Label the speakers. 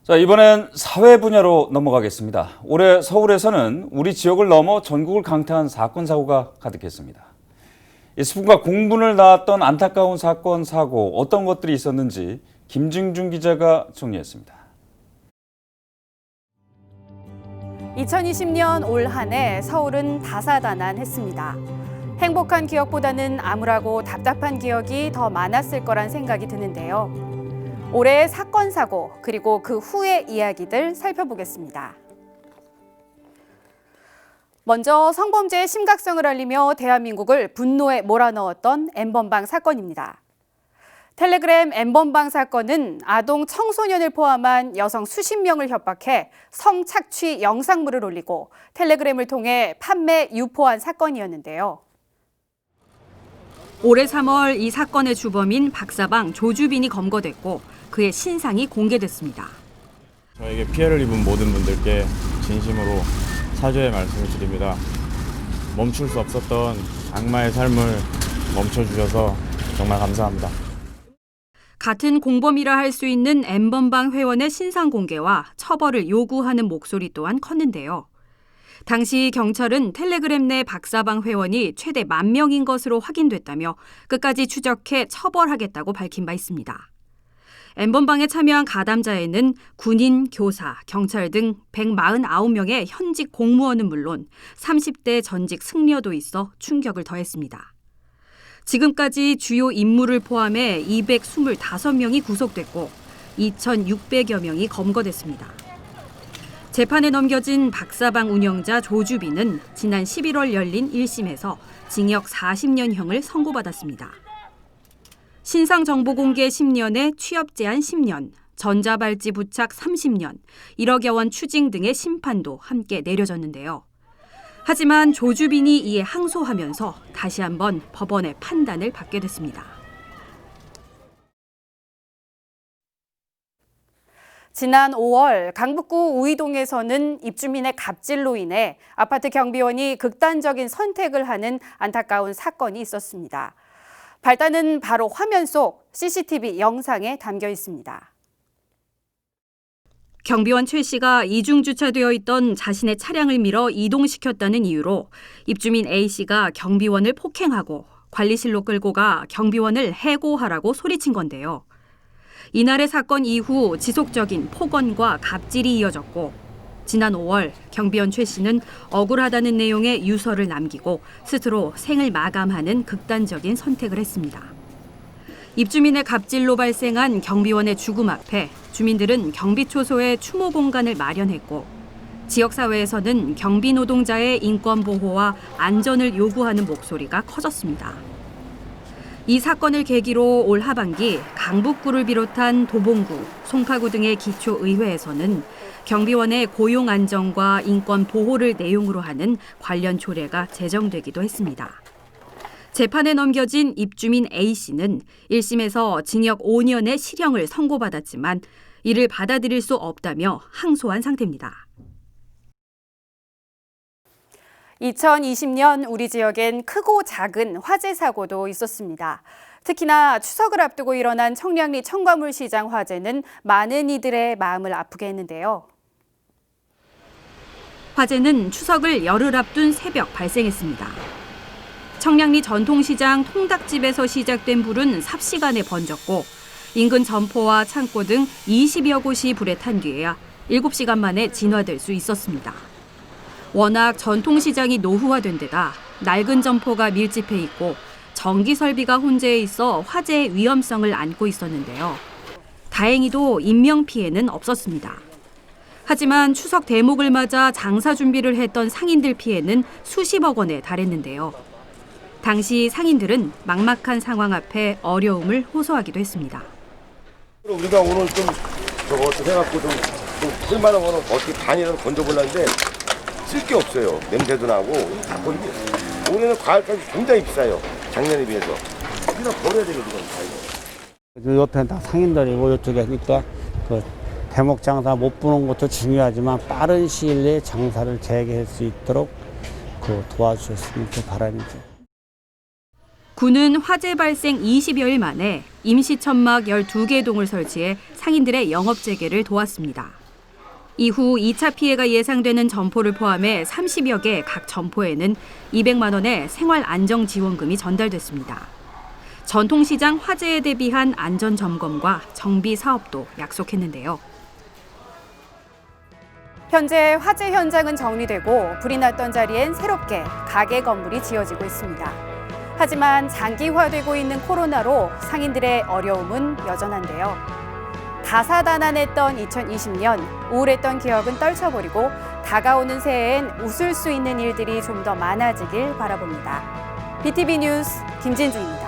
Speaker 1: 자, 이번엔 사회 분야로 넘어가겠습니다. 올해 서울에서는 우리 지역을 넘어 전국을 강타한 사건 사고가 가득했습니다. 스푼과 공분을 낳았던 안타까운 사건 사고 어떤 것들이 있었는지 김증중 기자가 정리했습니다.
Speaker 2: 2020년 올 한 해 서울은 다사다난했습니다. 행복한 기억보다는 암울하고 답답한 기억이 더 많았을 거란 생각이 드는데요. 올해의 사건, 사고, 그리고 그 후의 이야기들 살펴보겠습니다. 먼저 성범죄의 심각성을 알리며 대한민국을 분노에 몰아넣었던 N번방 사건입니다. 텔레그램 N번방 사건은 아동 청소년을 포함한 여성 수십 명을 협박해 성착취 영상물을 올리고 텔레그램을 통해 판매, 유포한 사건이었는데요.
Speaker 3: 올해 3월 이 사건의 주범인 박사방 조주빈이 검거됐고 그의 신상이 공개됐습니다.
Speaker 4: 저에게 피해를 입은 모든 분들께 진심으로 사죄의 말씀을 드립니다. 멈출 수 없었던 악마의 삶을 멈춰주셔서 정말 감사합니다.
Speaker 3: 같은 공범이라 할 수 있는 N번방 회원의 신상 공개와 처벌을 요구하는 목소리 또한 컸는데요. 당시 경찰은 텔레그램 내 박사방 회원이 최대 10,000명인 것으로 확인됐다며 끝까지 추적해 처벌하겠다고 밝힌 바 있습니다. N번방에 참여한 가담자에는 군인, 교사, 경찰 등 149명의 현직 공무원은 물론 30대 전직 승려도 있어 충격을 더했습니다. 지금까지 주요 인물을 포함해 225명이 구속됐고 2,600여 명이 검거됐습니다. 재판에 넘겨진 박사방 운영자 조주빈은 지난 11월 열린 1심에서 징역 40년형을 선고받았습니다. 신상 정보 공개 10년에 취업 제한 10년, 전자발찌 부착 30년, 1억여 원 추징 등의 심판도 함께 내려졌는데요. 하지만 조주빈이 이에 항소하면서 다시 한번 법원의 판단을 받게 됐습니다.
Speaker 2: 지난 5월 강북구 우이동에서는 입주민의 갑질로 인해 아파트 경비원이 극단적인 선택을 하는 안타까운 사건이 있었습니다. 발단은 바로 화면 속 CCTV 영상에 담겨 있습니다.
Speaker 3: 경비원 최 씨가 이중 주차되어 있던 자신의 차량을 밀어 이동시켰다는 이유로 입주민 A 씨가 경비원을 폭행하고 관리실로 끌고 가 경비원을 해고하라고 소리친 건데요. 이날의 사건 이후 지속적인 폭언과 갑질이 이어졌고 지난 5월 경비원 최 씨는 억울하다는 내용의 유서를 남기고 스스로 생을 마감하는 극단적인 선택을 했습니다. 입주민의 갑질로 발생한 경비원의 죽음 앞에 주민들은 경비초소에 추모 공간을 마련했고 지역사회에서는 경비 노동자의 인권 보호와 안전을 요구하는 목소리가 커졌습니다. 이 사건을 계기로 올 하반기 강북구를 비롯한 도봉구, 송파구 등의 기초의회에서는 경비원의 고용 안정과 인권 보호를 내용으로 하는 관련 조례가 제정되기도 했습니다. 재판에 넘겨진 입주민 A 씨는 1심에서 징역 5년의 실형을 선고받았지만 이를 받아들일 수 없다며 항소한 상태입니다.
Speaker 2: 2020년 우리 지역엔 크고 작은 화재 사고도 있었습니다. 특히나 추석을 앞두고 일어난 청량리 청과물 시장 화재는 많은 이들의 마음을 아프게 했는데요.
Speaker 3: 화재는 추석을 열흘 앞둔 새벽 발생했습니다. 청량리 전통시장 통닭집에서 시작된 불은 삽시간에 번졌고 인근 점포와 창고 등 20여 곳이 불에 탄 뒤에야 7시간 만에 진화될 수 있었습니다. 워낙 전통시장이 노후화된 데다 낡은 점포가 밀집해 있고 전기 설비가 혼재해 있어 화재의 위험성을 안고 있었는데요. 다행히도 인명피해는 없었습니다. 하지만 추석 대목을 맞아 장사 준비를 했던 상인들 피해는 수십억 원에 달했는데요. 당시 상인들은 막막한 상황 앞에 어려움을 호소하기도 했습니다.
Speaker 5: 우리가 오늘 좀 저거 해갖고 좀 쓸만한 거는 어떻게 반이라도 건져보려는데 쓸 게 없어요. 냄새도 나고 올해는 과일값이 굉장히 비싸요. 작년에 비해서. 그냥 버려야 되거든요.
Speaker 6: 옆에 다 상인들이고 이쪽에 하니까 그 대목 장사 못 보는 것도 중요하지만 빠른 시일 내에 장사를 재개할 수 있도록 도와주셨으면 바람이죠.
Speaker 3: 군은 화재 발생 20여일 만에 임시 천막 12개 동을 설치해 상인들의 영업 재개를 도왔습니다. 이후 2차 피해가 예상되는 점포를 포함해 30여 개 각 점포에는 200만 원의 생활 안정 지원금이 전달됐습니다. 전통시장 화재에 대비한 안전 점검과 정비 사업도 약속했는데요.
Speaker 2: 현재 화재 현장은 정리되고 불이 났던 자리엔 새롭게 가게 건물이 지어지고 있습니다. 하지만 장기화되고 있는 코로나로 상인들의 어려움은 여전한데요. 다사다난했던 2020년, 우울했던 기억은 떨쳐버리고 다가오는 새해엔 웃을 수 있는 일들이 좀 더 많아지길 바라봅니다. BTV 뉴스 김진주입니다.